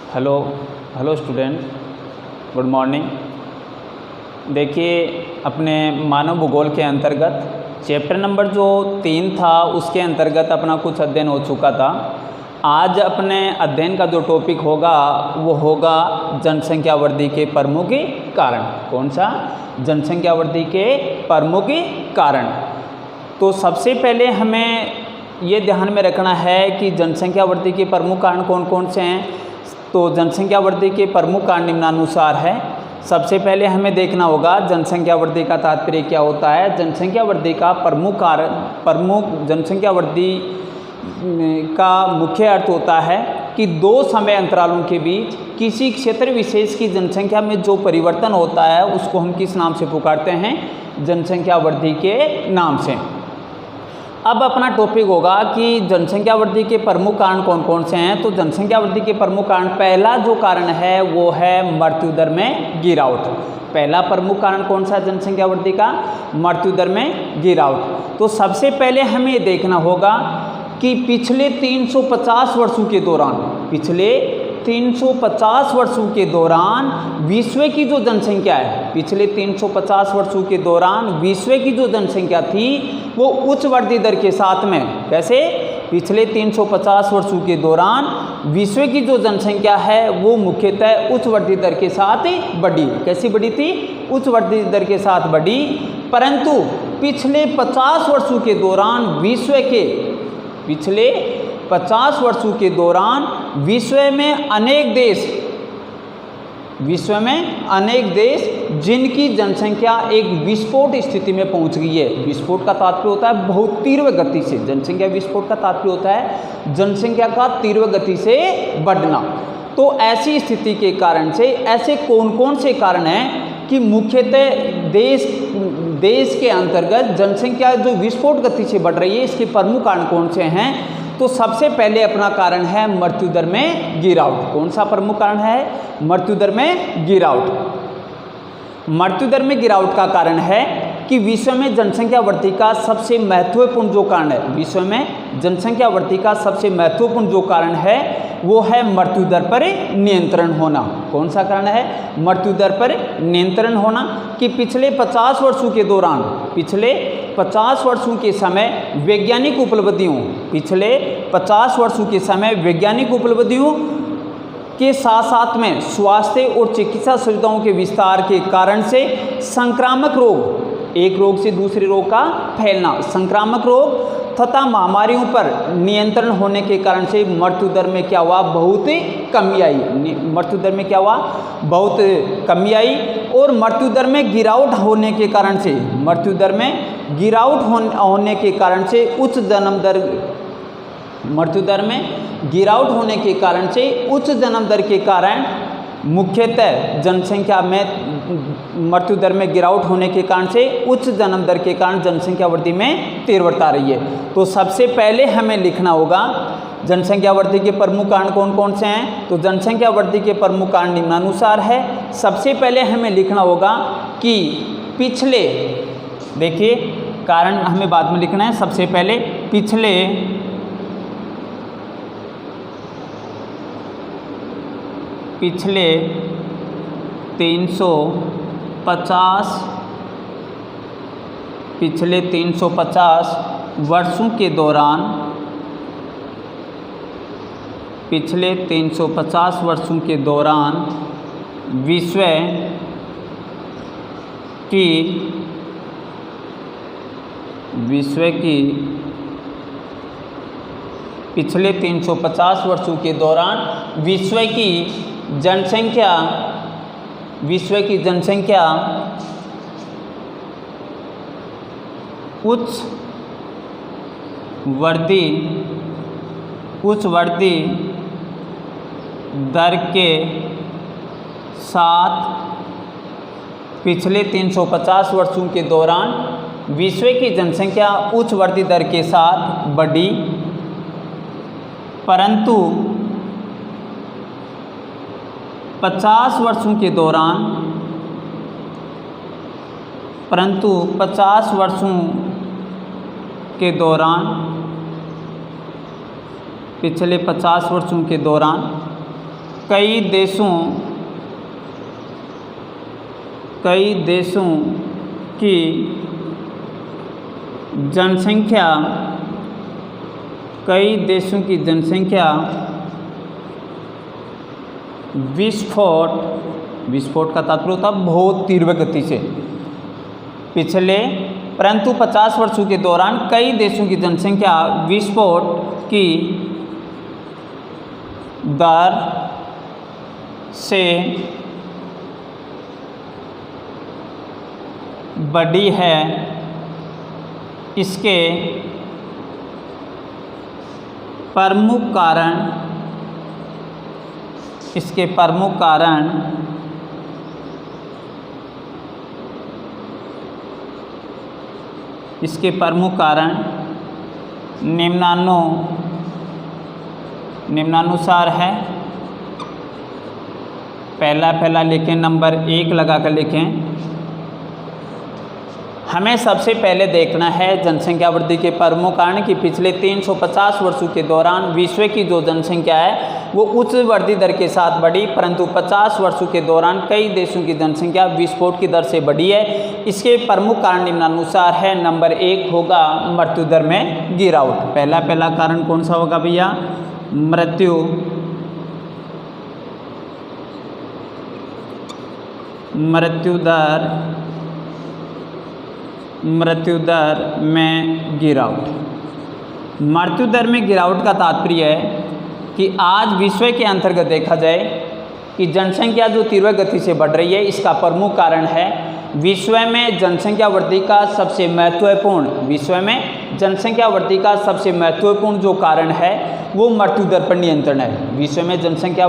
Hello hello student, good morning. देखिए, अपने मानव भूगोल के अंतर्गत चैप्टर नंबर जो 3 था उसके अंतर्गत अपना कुछ अध्ययन हो चुका था। आज अपने अध्ययन का जो टॉपिक होगा वो होगा जनसंख्या वृद्धि के प्रमुख कारण। कौन सा? जनसंख्या वृद्धि के प्रमुख कारण। तो सबसे पहले हमें ये ध्यान में रखना है कि जनसंख्या वृद्धि के प्रमुख कारण कौन कौन से हैं। तो जनसंख्या वृद्धि के प्रमुख कारण निम्नानुसार है। सबसे पहले हमें देखना होगा जनसंख्या वृद्धि का तात्पर्य क्या होता है। जनसंख्या वृद्धि का जनसंख्या वृद्धि का मुख्य अर्थ होता है कि दो समय अंतरालों के बीच किसी क्षेत्र विशेष की जनसंख्या में जो परिवर्तन होता है उसको हम किस नाम से पुकारते हैं? जनसंख्या वृद्धि के नाम से। अब अपना टॉपिक होगा कि जनसंख्या वृद्धि के प्रमुख कारण कौन कौन से हैं। तो जनसंख्या वृद्धि के प्रमुख कारण, पहला जो कारण है वो है मृत्यु दर में गिरावट। पहला प्रमुख कारण कौन सा? जनसंख्या वृद्धि का मृत्यु दर में गिरावट। तो सबसे पहले हमें देखना होगा कि पिछले 350 वर्षों के दौरान, पिछले 350 वर्षों के दौरान विश्व की जो जनसंख्या है, पिछले 350 वर्षों के दौरान विश्व की जो जनसंख्या थी वो उच्च वृद्धि दर के साथ में, कैसे? पिछले 350 वर्षों के दौरान विश्व की जो जनसंख्या है वो मुख्यतः उच्च वृद्धि दर के साथ बढ़ी। कैसी बढ़ी थी? उच्च वृद्धि दर के साथ बढ़ी। परंतु पिछले 50 वर्षों के दौरान पिछले 50 वर्षों के दौरान विश्व में अनेक देश जिनकी जनसंख्या एक विस्फोट स्थिति में पहुंच गई है। विस्फोट का तात्पर्य होता है बहुत तीव्र गति से, जनसंख्या विस्फोट का तात्पर्य होता है जनसंख्या का तीव्र गति से बढ़ना। तो ऐसी स्थिति के कारण से ऐसे कौन कौन से कारण हैं कि मुख्यतः देश के अंतर्गत जनसंख्या जो विस्फोट गति से बढ़ रही है, इसके प्रमुख कारण कौन से हैं? तो सबसे पहले अपना कारण है मृत्यु दर में गिरावट। कौन सा प्रमुख कारण है? मृत्यु दर में गिरावट। मृत्यु दर में गिरावट का कारण है कि विश्व में जनसंख्या वृद्धि का सबसे महत्वपूर्ण जो कारण है, विश्व में जनसंख्या वृद्धि का सबसे महत्वपूर्ण जो कारण है वो है मृत्यु दर पर नियंत्रण होना। कौन सा कारण है? मृत्यु दर पर नियंत्रण होना। कि पिछले 50 वर्षों के दौरान, पिछले 50 वर्षों के समय वैज्ञानिक उपलब्धियों, पिछले 50 वर्षों के समय वैज्ञानिक उपलब्धियों के साथ साथ में स्वास्थ्य और चिकित्सा सुविधाओं के विस्तार के कारण से संक्रामक रोग, एक रोग से दूसरे रोग का फैलना, संक्रामक रोग तथा महामारियों पर नियंत्रण होने के कारण से मृत्यु दर में क्या हुआ? बहुत कमी आई। मृत्यु दर में क्या हुआ? बहुत कमी आई। और मृत्यु दर में गिरावट होने के कारण से, मृत्यु दर में गिरावट होने के कारण से उच्च जन्म दर, मृत्यु दर में गिरावट होने के कारण से उच्च जन्म दर के कारण मुख्यतः जनसंख्या में मृत्यु दर में गिरावट होने के कारण से उच्च जन्म दर के कारण जनसंख्या वृद्धि में तीव्रता आ रही है। तो सबसे पहले हमें लिखना होगा जनसंख्या वृद्धि के प्रमुख कारण कौन कौन से हैं। तो जनसंख्या वृद्धि के प्रमुख कारण निम्नानुसार है। सबसे पहले हमें लिखना होगा कि पिछले, देखिए कारण हमें बाद में लिखना है, सबसे पहले पिछले 350 वर्षों के दौरान, पिछले 350 वर्षों के दौरान विश्व की पिछले 350 वर्षों के दौरान विश्व की जनसंख्या उच्च वृद्धि दर के साथ, पिछले 350 वर्षों के दौरान विश्व की जनसंख्या उच्च वृद्धि दर के साथ बढ़ी। परंतु 50 वर्षों के दौरान, परंतु 50 वर्षों के दौरान, पिछले 50 वर्षों के दौरान कई देशों की जनसंख्या विस्फोट का तात्पर्य होता है बहुत तीव्र गति से परंतु 50 वर्षों के दौरान कई देशों की जनसंख्या विस्फोट की दर से बढ़ी है। इसके प्रमुख कारण निम्नानुसार है। पहला लिखें, नंबर 1 लगा कर लिखें। हमें सबसे पहले देखना है जनसंख्या वृद्धि के प्रमुख कारण कि पिछले 350 वर्षों के दौरान विश्व की जो जनसंख्या है वो उच्च वृद्धि दर के साथ बढ़ी, परंतु 50 वर्षों के दौरान कई देशों की जनसंख्या विस्फोट की दर से बढ़ी है। इसके प्रमुख कारण निम्नानुसार है। नंबर 1 होगा मृत्यु दर में गिरावट। पहला कारण कौन सा होगा भैया? मृत्यु दर में गिरावट। मृत्यु दर में गिरावट का तात्पर्य है कि आज विश्व के अंतर्गत देखा जाए कि जनसंख्या जो तीव्र गति से बढ़ रही है, इसका प्रमुख कारण है विश्व में जनसंख्या वृद्धि का सबसे महत्वपूर्ण जो कारण है वो मृत्यु दर पर नियंत्रण है। विश्व में जनसंख्या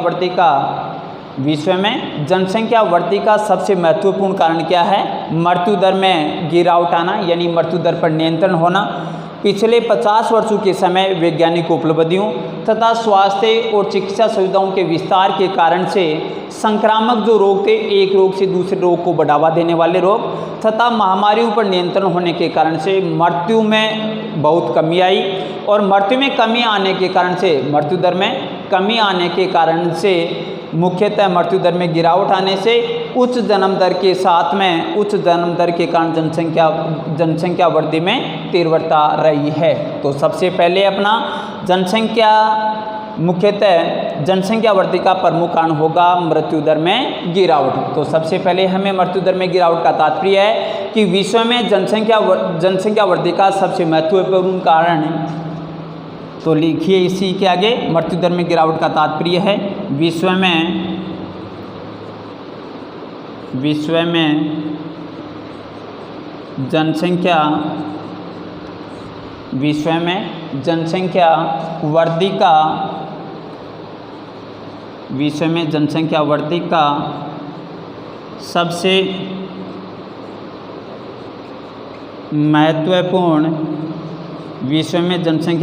वृद्धि का सबसे महत्वपूर्ण कारण क्या है? मृत्यु दर में गिरावट आना, यानी मृत्यु दर पर नियंत्रण होना। पिछले 50 वर्षों के समय वैज्ञानिक उपलब्धियों तथा स्वास्थ्य और चिकित्सा सुविधाओं के विस्तार के कारण से संक्रामक जो रोग थे, एक रोग से दूसरे रोग को बढ़ावा देने वाले रोग तथा महामारियों पर नियंत्रण होने के कारण से मृत्यु में बहुत कमी आई। और मृत्यु दर में कमी आने के कारण से मुख्यतः मृत्यु दर में गिरावट आने से उच्च जन्म दर के कारण जनसंख्या वृद्धि में तीव्रता रही है। तो सबसे पहले अपना मुख्यतः जनसंख्या वृद्धि का प्रमुख कारण होगा मृत्यु दर में गिरावट। तो सबसे पहले हमें मृत्यु दर में गिरावट का तात्पर्य है कि विश्व में जनसंख्या वृद्धि का सबसे महत्वपूर्ण कारण, तो लिखिए इसी के आगे, मृत्यु दर में गिरावट का तात्पर्य है विश्व में जनसंख्या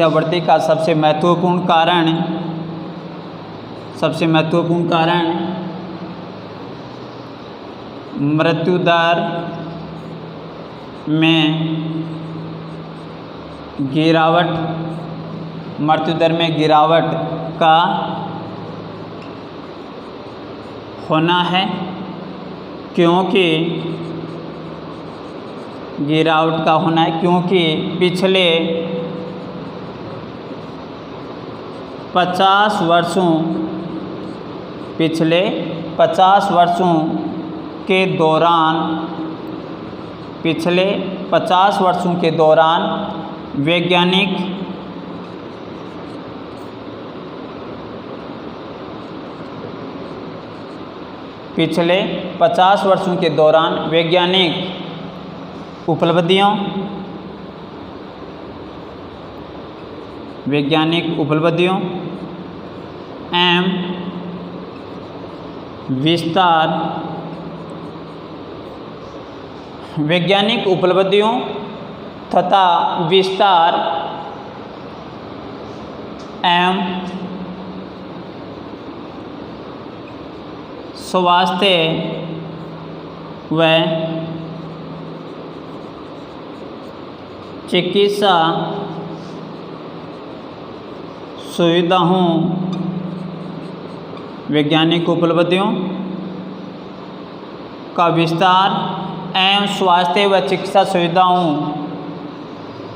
वृद्धि का सबसे महत्वपूर्ण कारण मृत्यु दर में गिरावट का होना है, क्योंकि पिछले 50 वर्षों के दौरान वैज्ञानिक उपलब्धियों एवं विस्तार एवं स्वास्थ्य व चिकित्सा सुविधाओं वैज्ञानिक उपलब्धियों का विस्तार एवं स्वास्थ्य व चिकित्सा सुविधाओं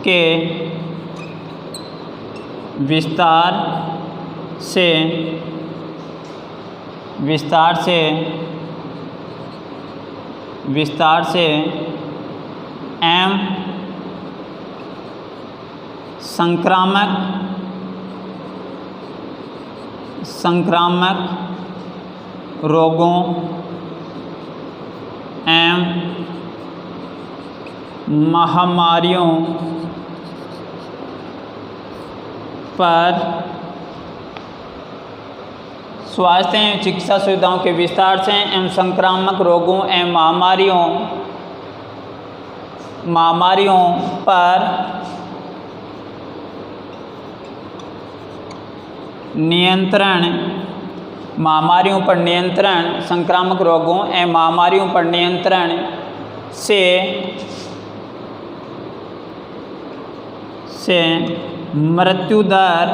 के विस्तार से एवं संक्रामक रोगों एवं महामारियों पर स्वास्थ्य एवं चिकित्सा सुविधाओं के विस्तार से एवं संक्रामक रोगों एवं महामारियों पर नियंत्रण, संक्रामक रोगों एवं महामारियों पर नियंत्रण से मृत्यु दर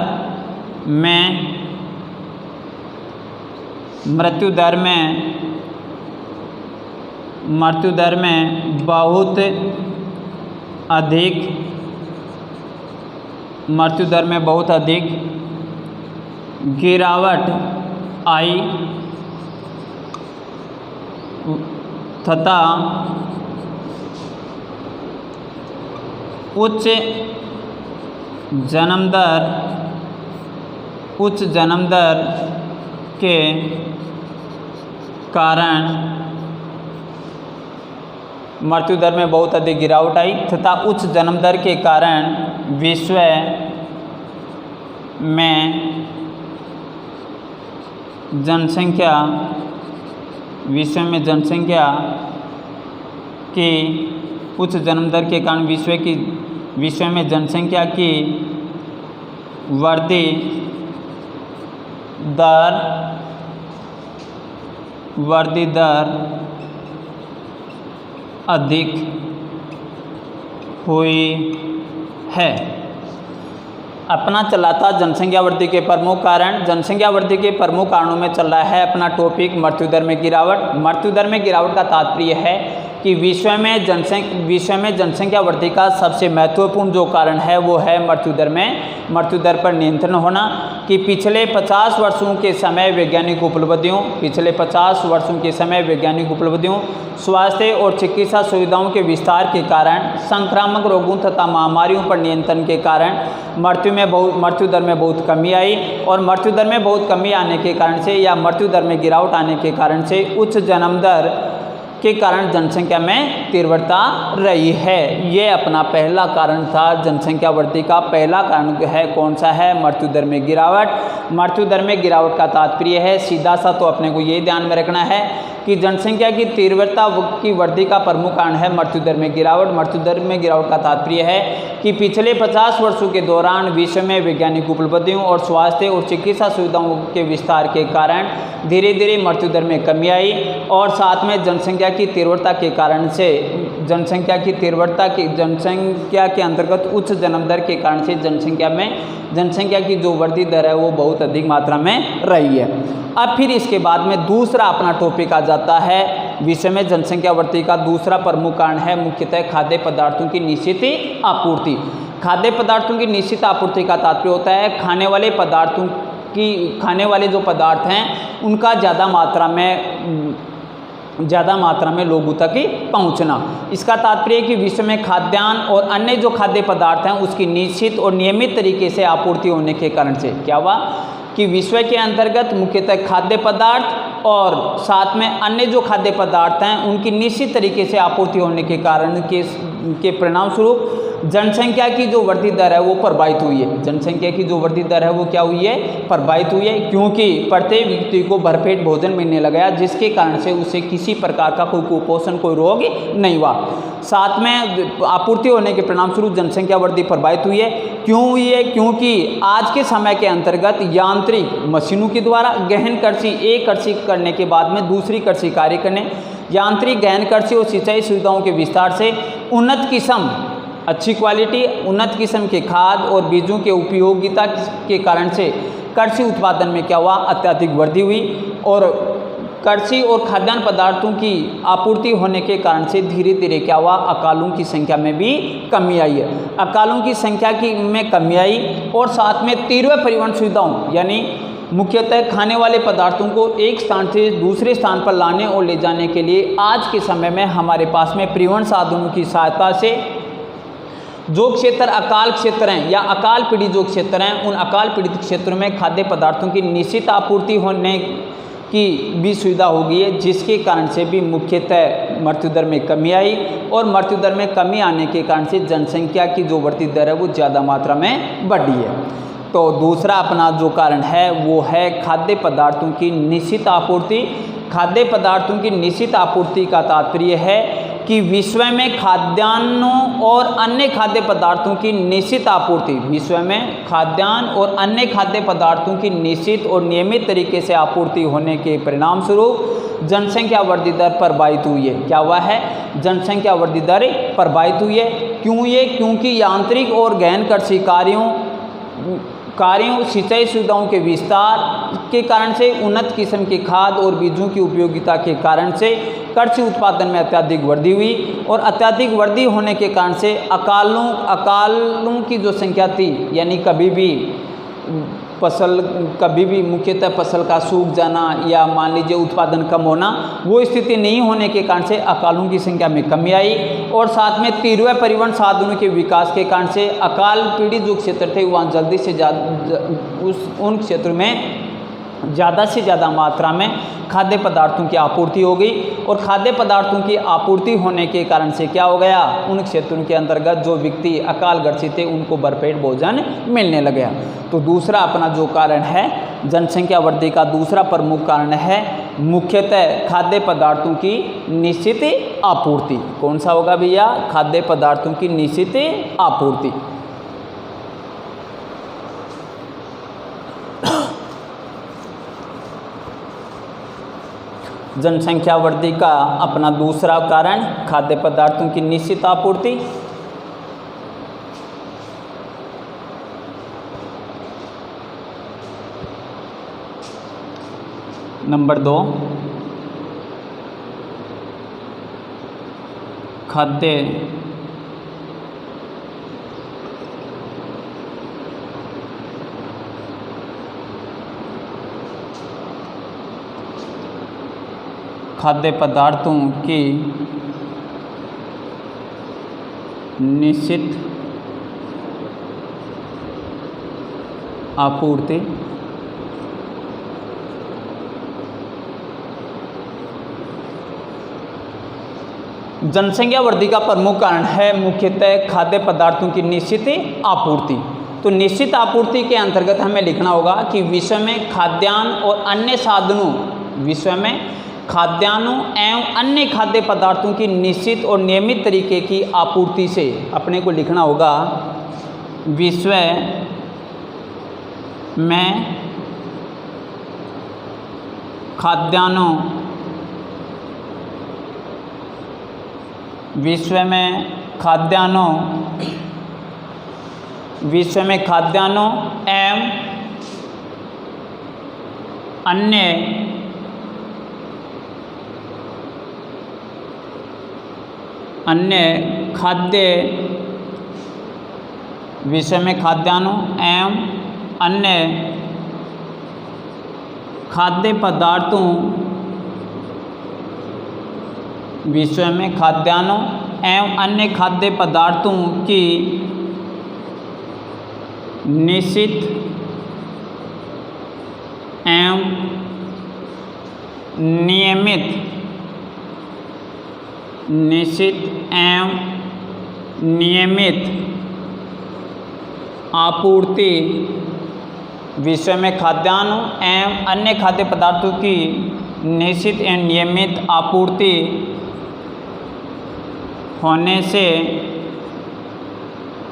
में बहुत अधिक गिरावट आई तथा उच्च जन्म दर के कारण मृत्यु दर में बहुत अधिक गिरावट आई तथा उच्च जन्म दर के कारण विश्व में जनसंख्या की उच्च जन्म दर के कारण विश्व में जनसंख्या की वृद्धि दर अधिक हुई है। अपना चलाता जनसंख्या वृद्धि के प्रमुख कारण। जनसंख्या वृद्धि के प्रमुख कारणों में चल रहा है अपना टॉपिक मृत्यु दर में गिरावट। मृत्यु दर में गिरावट का तात्पर्य है कि विश्व में जनसंख्या वृद्धि का सबसे महत्वपूर्ण जो कारण है वो है मृत्यु दर पर नियंत्रण होना। कि पिछले 50 वर्षों के समय वैज्ञानिक उपलब्धियों स्वास्थ्य और चिकित्सा सुविधाओं के विस्तार के कारण, संक्रामक रोगों तथा महामारियों पर नियंत्रण के कारण मृत्यु दर में बहुत कमी आई। और मृत्यु दर में बहुत कमी आने के कारण से या मृत्यु दर में गिरावट आने के कारण से उच्च जन्म दर के कारण जनसंख्या में तीव्रता रही है। ये अपना पहला कारण था। जनसंख्या वृद्धि का पहला कारण है कौन सा है? मृत्यु दर में गिरावट। मृत्यु दर में गिरावट का तात्पर्य है सीधा सा तो अपने को ये ध्यान में रखना है कि जनसंख्या की तीव्रता की वृद्धि का प्रमुख कारण है मृत्यु दर में गिरावट। मृत्यु दर में गिरावट का तात्पर्य है कि पिछले 50 वर्षों के दौरान विश्व में वैज्ञानिक उपलब्धियों और स्वास्थ्य और चिकित्सा सुविधाओं के विस्तार के कारण धीरे धीरे मृत्यु दर में कमी आई। और साथ में जनसंख्या की तीव्रता के कारण से जनसंख्या के अंतर्गत उच्च जन्म दर के कारण से जनसंख्या की जो वृद्धि दर है वो बहुत अधिक मात्रा में रही है। अब फिर इसके बाद में दूसरा अपना टॉपिक आ जाता है विश्व में जनसंख्या वृद्धि का दूसरा प्रमुख कारण है मुख्यतः खाद्य पदार्थों की निश्चित आपूर्ति। खाद्य पदार्थों की निश्चित आपूर्ति का तात्पर्य होता है खाने वाले जो पदार्थ हैं उनका ज़्यादा मात्रा में लोगों तक ही पहुंचना। इसका तात्पर्य है कि विश्व में खाद्यान्न और अन्य जो खाद्य पदार्थ हैं उसकी निश्चित और नियमित तरीके से आपूर्ति होने के कारण से क्या हुआ कि विश्व के अंतर्गत मुख्यतः खाद्य पदार्थ और साथ में अन्य जो खाद्य पदार्थ हैं उनकी निश्चित तरीके से आपूर्ति होने के कारण के परिणाम स्वरूप जनसंख्या की जो वृद्धि दर है वो प्रभावित हुई है। जनसंख्या की जो वृद्धि दर है वो क्या हुई है? प्रभावित हुई है, क्योंकि प्रत्येक व्यक्ति को भरपेट भोजन मिलने लगा जिसके कारण से उसे किसी प्रकार का कोई कुपोषण कोई रोग नहीं हुआ। साथ में आपूर्ति होने के परिणाम स्वरूप जनसंख्या वृद्धि प्रभावित हुई है। क्यों हुई है? क्योंकि आज के समय के अंतर्गत यांत्रिक मशीनों के द्वारा गहन कृषि एक कृषि करने के बाद में दूसरी कृषि कार्य करने, यांत्रिक गहन कृषि और सिंचाई सुविधाओं के विस्तार से उन्नत अच्छी क्वालिटी, उन्नत किस्म के खाद और बीजों के उपयोगिता के कारण से कृषि उत्पादन में क्या हुआ, अत्यधिक वृद्धि हुई। और कृषि और खाद्यान्न पदार्थों की आपूर्ति होने के कारण से धीरे धीरे क्या हुआ, अकालों की संख्या में भी कमी आई है। अकालों की संख्या में कमी आई और साथ में तीव्र परिवहन सुविधाओं यानी मुख्यतः खाने वाले पदार्थों को एक स्थान से दूसरे स्थान पर लाने और ले जाने के लिए आज के समय में हमारे पास में परिवहन साधनों की सहायता से जो क्षेत्र अकाल क्षेत्र हैं या अकाल पीड़ित जो क्षेत्र हैं, उन अकाल पीड़ित क्षेत्रों में खाद्य पदार्थों की निश्चित आपूर्ति होने की भी सुविधा हो गई है, जिसके कारण से भी मुख्यतः मृत्यु दर में कमी आई। और मृत्यु दर में कमी आने के कारण से जनसंख्या की जो बढ़ती दर है वो ज़्यादा मात्रा में बढ़ी है। तो दूसरा अपना जो कारण है वो है खाद्य पदार्थों की निश्चित आपूर्ति। खाद्य पदार्थों की निश्चित आपूर्ति का तात्पर्य है कि विश्व में खाद्यान्नों और अन्य खाद्य पदार्थों की निश्चित आपूर्ति, विश्व में खाद्यान्न और अन्य खाद्य पदार्थों की निश्चित और नियमित तरीके से आपूर्ति होने के परिणाम स्वरूप जनसंख्या वृद्धि दर प्रभावित हुई है। क्या हुआ है, जनसंख्या वृद्धि दर प्रभावित हुई है। क्यों ये, क्योंकि यांत्रिक और गहन कृषि कार्यों सिंचाई सुविधाओं के विस्तार के कारण से, उन्नत किस्म के खाद और बीजों की उपयोगिता के कारण से कृषि उत्पादन में अत्यधिक वृद्धि हुई। और अत्यधिक वृद्धि होने के कारण से अकालों की जो संख्या थी, यानी कभी भी मुख्यतः फसल का सूख जाना या मान लीजिए उत्पादन कम होना, वो स्थिति नहीं होने के कारण से अकालों की संख्या में कमी आई। और साथ में तीव्र परिवहन साधनों के विकास के कारण से अकाल पीड़ित जो क्षेत्र थे वहाँ जल्दी से उन क्षेत्रों में ज़्यादा से ज़्यादा मात्रा में खाद्य पदार्थों की आपूर्ति हो गई। और खाद्य पदार्थों की आपूर्ति होने के कारण से क्या हो गया, उन क्षेत्रों के अंतर्गत जो व्यक्ति अकाल ग्रसित थे उनको भरपेट भोजन मिलने लग गया। तो दूसरा अपना जो कारण है जनसंख्या वृद्धि का दूसरा प्रमुख कारण है मुख्यतः खाद्य पदार्थों की निश्चित आपूर्ति। कौन सा होगा भैया, खाद्य पदार्थों की निश्चित आपूर्ति। जनसंख्या वृद्धि का अपना दूसरा कारण खाद्य पदार्थों की निश्चित आपूर्ति। नंबर 2, खाद्य पदार्थों की निश्चित आपूर्ति। जनसंख्या वृद्धि का प्रमुख कारण है मुख्यतः खाद्य पदार्थों की निश्चित आपूर्ति। तो निश्चित आपूर्ति के अंतर्गत हमें लिखना होगा कि विश्व में खाद्यान्न और अन्य साधनों, विश्व में खाद्यान्नों एवं अन्य खाद्य पदार्थों की निश्चित और नियमित तरीके की आपूर्ति से अपने को लिखना होगा विश्व में खाद्यान्नों एवं अन्य खाद्य विश्व में खाद्यान्नों एवं अन्य खाद्य पदार्थों, विश्व में खाद्यान्नों एवं अन्य खाद्य पदार्थों की निश्चित एवं नियमित आपूर्ति, विश्व में खाद्यान्नों एवं अन्य खाद्य पदार्थों की निश्चित एवं नियमित आपूर्ति होने से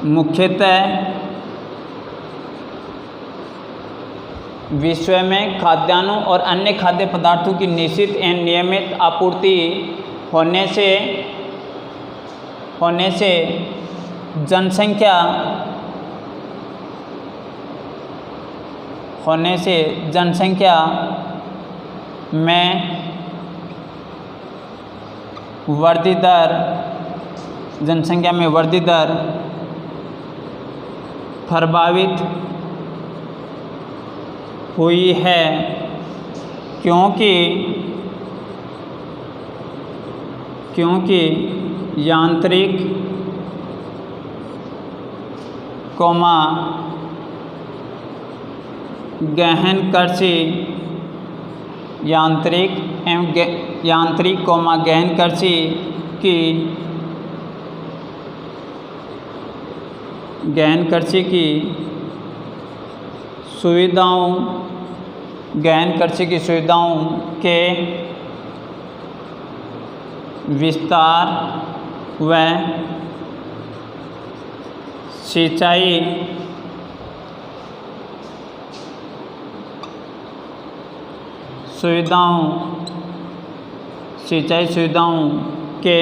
मुख्यतः विश्व में खाद्यान्नों और अन्य खाद्य पदार्थों की निश्चित एवं नियमित आपूर्ति होने से जनसंख्या होने से जनसंख्या में वृद्धि दर प्रभावित हुई है, क्योंकि यांत्रिक गहन कृषि की सुविधाओं के विस्तार व सिंचाई सुविधाओं के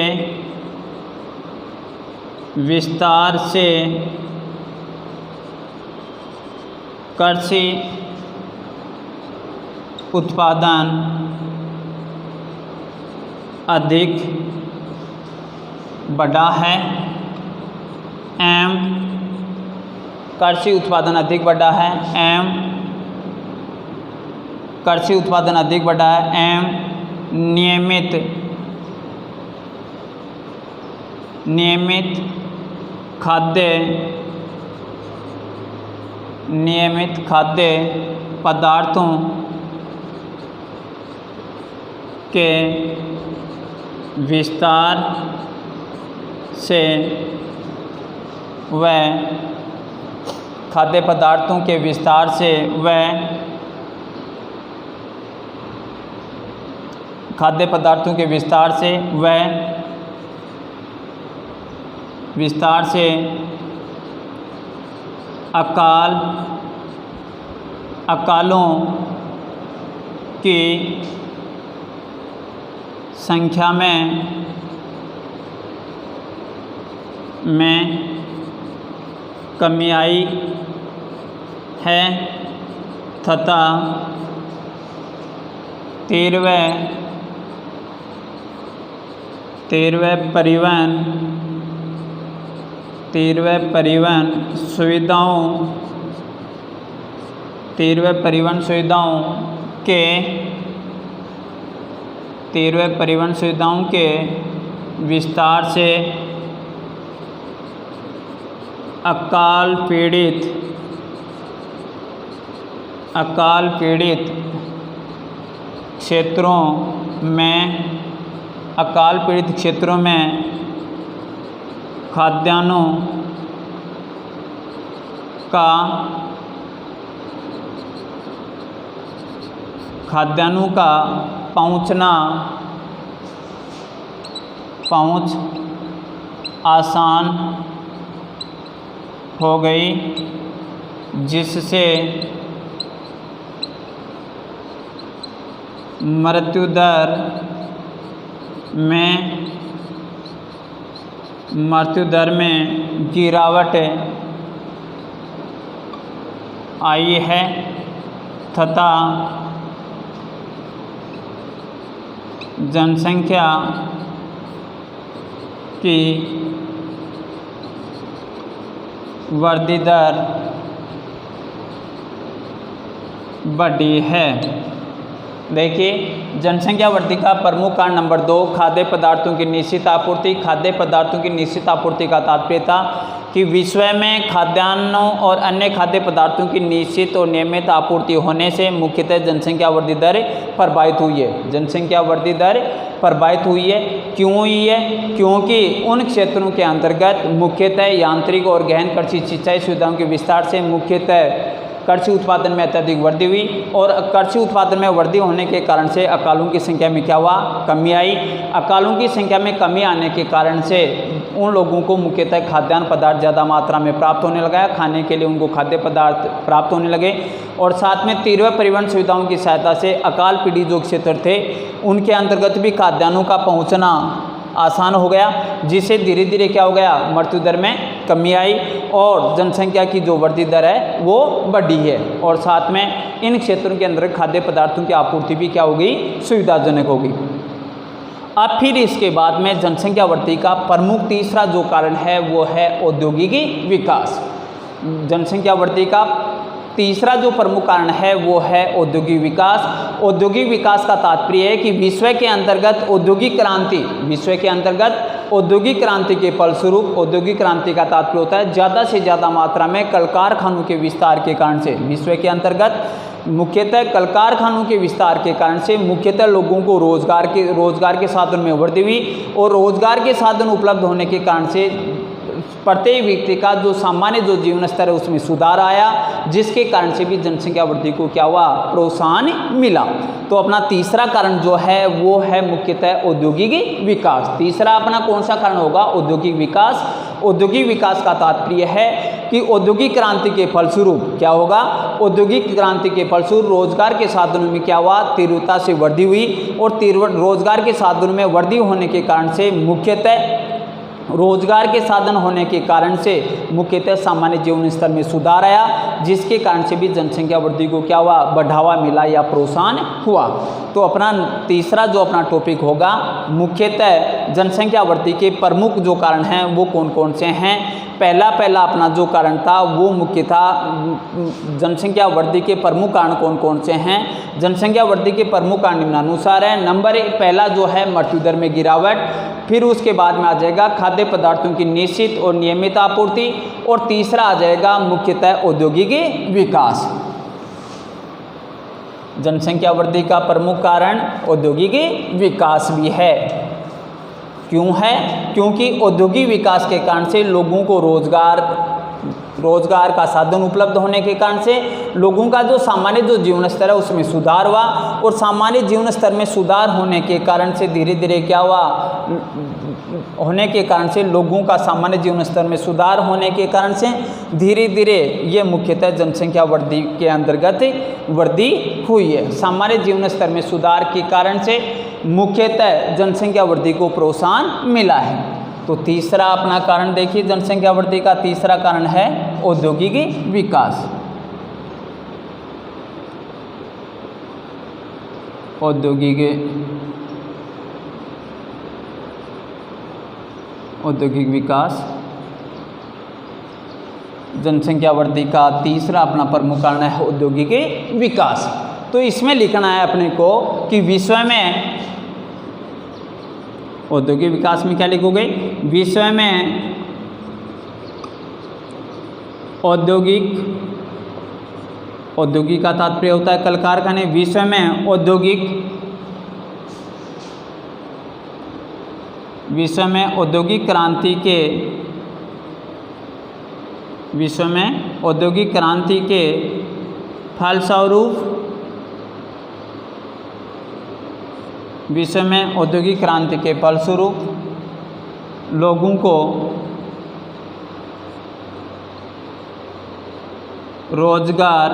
विस्तार से कृषि उत्पादन अधिक बढ़ा है कृषि उत्पादन अधिक बढ़ा है एवं नियमित खाद्य पदार्थों के विस्तार से व अकालों की संख्या में कमी आई है तथा तेरहवें परिवहन सुविधाओं के विस्तार से अकाल पीड़ित क्षेत्रों में खाद्यान्नों का पहुँच आसान हो गई, जिससे मृत्यु दर में गिरावट आई है तथा जनसंख्या की वृद्धि दर बढ़ी है। देखिए, जनसंख्या वृद्धि का प्रमुख कारण नंबर 2 खाद्य पदार्थों की निश्चित आपूर्ति। खाद्य पदार्थों की निश्चित आपूर्ति का तात्पर्य था कि विश्व में खाद्यान्नों और अन्य खाद्य पदार्थों की निश्चित और नियमित आपूर्ति होने से मुख्यतः जनसंख्या वृद्धि दर प्रभावित हुई है। क्यों हुई है? क्योंकि उन क्षेत्रों के अंतर्गत मुख्यतः यांत्रिक और गहन कृषि सिंचाई सुविधाओं के विस्तार से मुख्यतः कृषि उत्पादन में अत्यधिक वृद्धि हुई और कृषि उत्पादन में वृद्धि होने के कारण से अकालों की संख्या में क्या हुआ? कमी आई। अकालों की संख्या में कमी आने के कारण से उन लोगों को मुख्यतः खाद्यान्न पदार्थ ज़्यादा मात्रा में प्राप्त होने लगा, खाने के लिए उनको खाद्य पदार्थ प्राप्त होने लगे और साथ में तीव्र परिवहन सुविधाओं की सहायता से अकाल पीड़ित जो क्षेत्र थे उनके अंतर्गत भी खाद्यान्नों का पहुँचना आसान हो गया, जिससे धीरे धीरे क्या हो गया, मृत्यु दर में कमी आई और जनसंख्या की जो वृद्धि दर है वो बढ़ी है। और साथ में इन क्षेत्रों के अंदर खाद्य पदार्थों की आपूर्ति भी क्या होगी, सुविधाजनक होगी। अब फिर इसके बाद में जनसंख्या वृद्धि का प्रमुख तीसरा जो कारण है वो है औद्योगिक विकास। जनसंख्या वृद्धि का तीसरा जो प्रमुख कारण है वो है औद्योगिक विकास। औद्योगिक विकास का तात्पर्य है कि विश्व के अंतर्गत औद्योगिक क्रांति के फलस्वरूप, औद्योगिक क्रांति का तात्पर्य होता है ज़्यादा से ज़्यादा मात्रा में कल कारखानों के विस्तार के कारण से, विश्व के अंतर्गत मुख्यतः कल कारखानों के विस्तार के कारण से मुख्यतः लोगों को रोजगार के साधन में वृद्धि हुई और रोजगार के साधन उपलब्ध होने के कारण से प्रत्येक व्यक्ति का जो सामान्य जो जीवन स्तर है उसमें सुधार आया, जिसके कारण से भी जनसंख्या वृद्धि को क्या हुआ, प्रोत्साहन मिला। तो अपना तीसरा कारण जो है वो है मुख्यतः औद्योगिक विकास। तीसरा अपना कौन सा कारण होगा, औद्योगिक विकास। औद्योगिक विकास का तात्पर्य है कि औद्योगिक क्रांति के फलस्वरूप क्या होगा, औद्योगिक क्रांति के फलस्वरूप रोजगार के साधनों में क्या हुआ, तीव्रता से वृद्धि हुई और रोजगार के साधनों में वृद्धि होने के कारण से मुख्यतः रोजगार के साधन होने के कारण से मुख्यतः सामान्य जीवन स्तर में सुधार आया, जिसके कारण से भी जनसंख्या वृद्धि को क्या हुआ, बढ़ावा मिला या प्रोत्साहन हुआ। तो अपना तीसरा जो अपना टॉपिक होगा, मुख्यतः जनसंख्या वृद्धि के प्रमुख जो कारण हैं वो कौन कौन से हैं। पहला अपना जो कारण था वो मुख्य था, जनसंख्या वृद्धि के प्रमुख कारण कौन कौन से हैं। जनसंख्या वृद्धि के प्रमुख कारण निम्नानुसार है। नंबर 1 पहला जो है मृत्यु दर में गिरावट, फिर उसके बाद में आ जाएगा खाद्य पदार्थों की निश्चित और नियमित आपूर्ति, और तीसरा आ जाएगा मुख्यतः औद्योगिक विकास। जनसंख्या वृद्धि का प्रमुख कारण औद्योगिक विकास भी है। क्यों है, क्योंकि औद्योगिक विकास के कारण से लोगों को रोजगार का साधन उपलब्ध होने के कारण से लोगों का जो सामान्य जो जीवन स्तर है उसमें सुधार हुआ, और सामान्य जीवन स्तर में सुधार होने के कारण से धीरे धीरे क्या हुआ, होने के कारण से लोगों का सामान्य जीवन स्तर में सुधार होने के कारण से धीरे धीरे ये मुख्यतः जनसंख्या वृद्धि के अंतर्गत वृद्धि हुई है। सामान्य जीवन स्तर में सुधार के कारण से मुख्यतः जनसंख्या वृद्धि को प्रोत्साहन मिला है। तो तीसरा अपना कारण देखिए, जनसंख्या वृद्धि का तीसरा कारण है औद्योगिक विकास। औद्योगिक विकास जनसंख्या वृद्धि का तीसरा अपना प्रमुख कारण है औद्योगिक विकास। तो इसमें लिखना है अपने को कि विश्व में औद्योगिक विकास में क्या लिखोगे, विश्व में औद्योगिक का तात्पर्य होता है कल कारखाने। विश्व में औद्योगिक क्रांति के फलस्वरूप लोगों को रोजगार,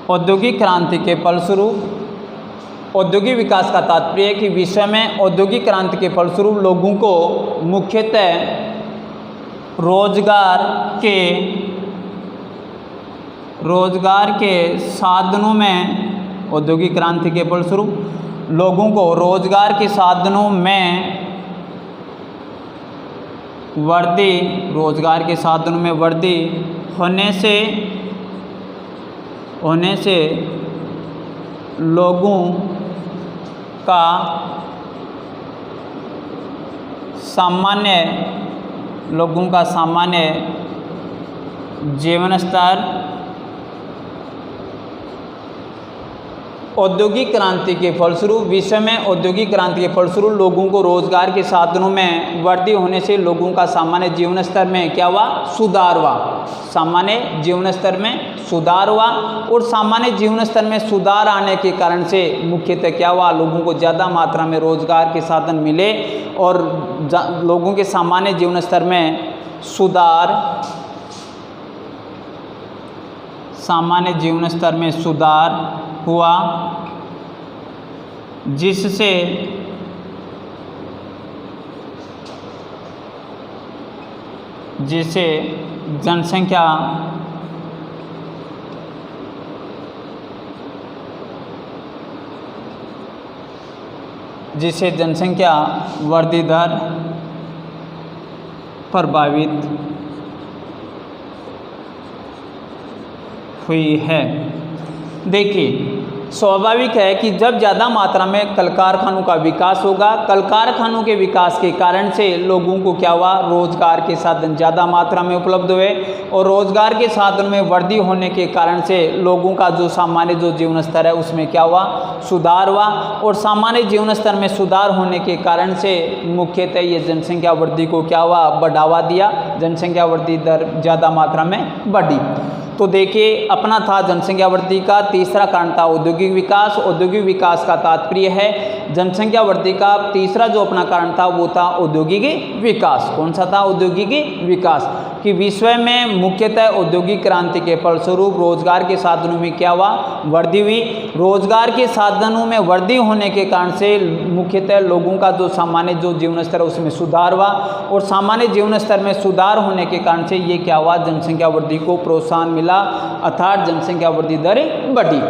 औद्योगिक क्रांति के फलस्वरूप औद्योगिक विकास का तात्पर्य है कि विश्व में औद्योगिक क्रांति के फलस्वरूप लोगों को मुख्यतः रोजगार के साधनों में, औद्योगिक क्रांति के फलस्वरूप लोगों को रोजगार के साधनों में वृद्धि होने से लोगों का सामान्य जीवन स्तर औद्योगिक क्रांति के फलस्वरूप, विश्व में औद्योगिक क्रांति के फलस्वरूप लोगों को रोजगार के साधनों में वृद्धि होने से लोगों का सामान्य जीवन स्तर में क्या हुआ, सुधार हुआ। सामान्य जीवन स्तर में सुधार हुआ, और सामान्य जीवन स्तर में सुधार आने के कारण से मुख्यतः क्या हुआ, लोगों को ज़्यादा मात्रा में रोजगार के साधन मिले और लोगों के सामान्य जीवन स्तर में सुधार हुआ, जिससे जिससे जनसंख्या वृद्धि दर प्रभावित हुई है। देखिए, स्वाभाविक है कि जब ज़्यादा मात्रा में कल कारखानों का विकास होगा, कल कारखानों के विकास के कारण से लोगों को क्या हुआ, रोजगार के साधन ज़्यादा मात्रा में उपलब्ध हुए और रोजगार के साधन में वृद्धि होने के कारण से लोगों का जो सामान्य जो जीवन स्तर है उसमें क्या हुआ, सुधार हुआ। और सामान्य जीवन स्तर में सुधार होने के कारण से मुख्यतः ये जनसंख्या वृद्धि को क्या हुआ, बढ़ावा दिया, जनसंख्या वृद्धि दर ज़्यादा मात्रा में बढ़ी। तो देखिए, अपना था जनसंख्या वृद्धि का तीसरा कारण था औद्योगिक विकास। औद्योगिक विकास का तात्पर्य है जनसंख्या वृद्धि का तीसरा जो अपना कारण था वो था औद्योगिक विकास। कौन सा था? औद्योगिक विकास। कि विश्व में मुख्यतः औद्योगिक क्रांति के फलस्वरूप रोजगार के साधनों में क्या हुआ, वृद्धि हुई। रोजगार के साधनों में वृद्धि होने के कारण से मुख्यतः लोगों का जो सामान्य जो जीवन स्तर है उसमें सुधार हुआ और सामान्य जीवन स्तर में सुधार होने के कारण से ये क्या हुआ, जनसंख्या वृद्धि को प्रोत्साहन मिला, अर्थात जनसंख्या वृद्धि दर बढ़ी।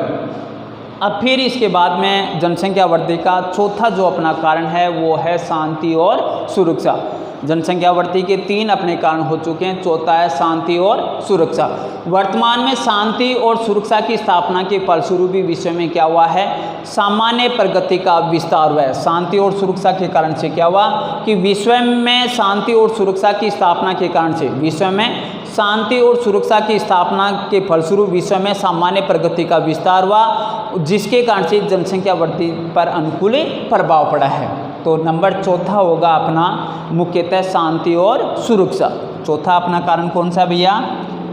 अब फिर इसके बाद में जनसंख्या वृद्धि का चौथा जो अपना कारण है वो है शांति और सुरक्षा। जनसंख्या वृद्धि के 3 अपने कारण हो चुके हैं, चौथा है शांति और सुरक्षा। वर्तमान में शांति और सुरक्षा की स्थापना के फलस्वरूप भी विश्व में क्या हुआ है, सामान्य प्रगति का विस्तार हुआ है। शांति और सुरक्षा के कारण से क्या हुआ कि विश्व में शांति और सुरक्षा की स्थापना के कारण से विश्व में शांति और सुरक्षा की स्थापना के फलस्वरूप विश्व में सामान्य प्रगति का विस्तार हुआ, जिसके कारण से जनसंख्या वृद्धि पर अनुकूल प्रभाव पड़ा है। तो नंबर चौथा होगा अपना मुख्यतः शांति और सुरक्षा। चौथा अपना कारण कौन सा भैया?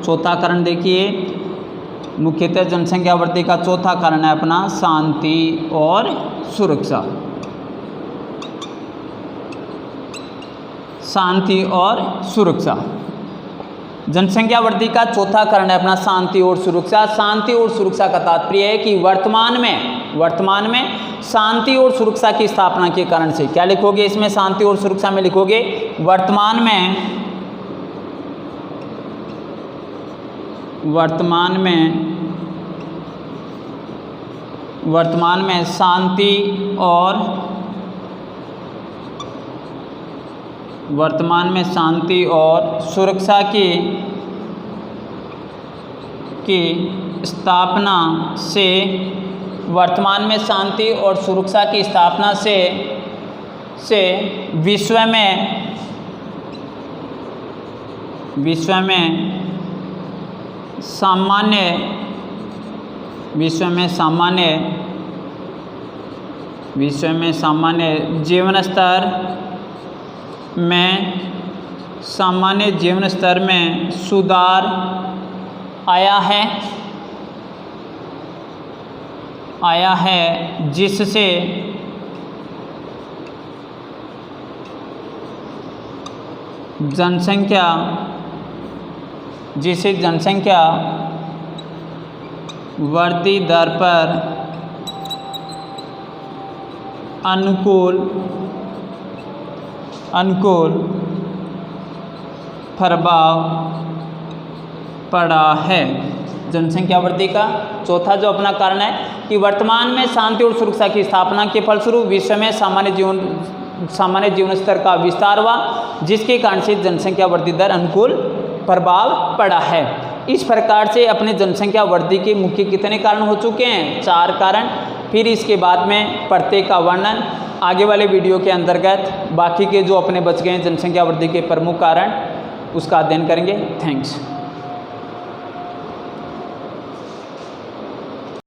चौथा कारण देखिए, मुख्यतः जनसंख्या वृद्धि का चौथा कारण है अपना शांति और सुरक्षा। शांति और सुरक्षा, जनसंख्या वृद्धि का चौथा कारण है अपना शांति और सुरक्षा। शांति और सुरक्षा का तात्पर्य है कि वर्तमान में शांति और सुरक्षा की स्थापना के कारण से, क्या लिखोगे इसमें, शांति और सुरक्षा में लिखोगे वर्तमान में शांति और सुरक्षा की स्थापना से, वर्तमान में शांति और सुरक्षा की स्थापना से विश्व में सामान्य जीवन स्तर में सुधार आया है, जिससे जनसंख्या वृद्धि दर पर अनुकूल प्रभाव पड़ा है। जनसंख्या वृद्धि का चौथा जो अपना कारण है कि वर्तमान में शांति और सुरक्षा की स्थापना के फलस्वरूप विश्व में सामान्य जीवन स्तर का विस्तार हुआ, जिसके कारण से जनसंख्या वृद्धि दर अनुकूल प्रभाव पड़ा है। इस प्रकार से अपने जनसंख्या वृद्धि के मुख्य कितने कारण हो चुके हैं? 4 कारण। फिर इसके बाद में प्रत्येक का वर्णन आगे वाले वीडियो के अंतर्गत, बाकी के जो अपने बच गए हैं जनसंख्या वृद्धि के प्रमुख कारण, उसका अध्ययन करेंगे। थैंक्स।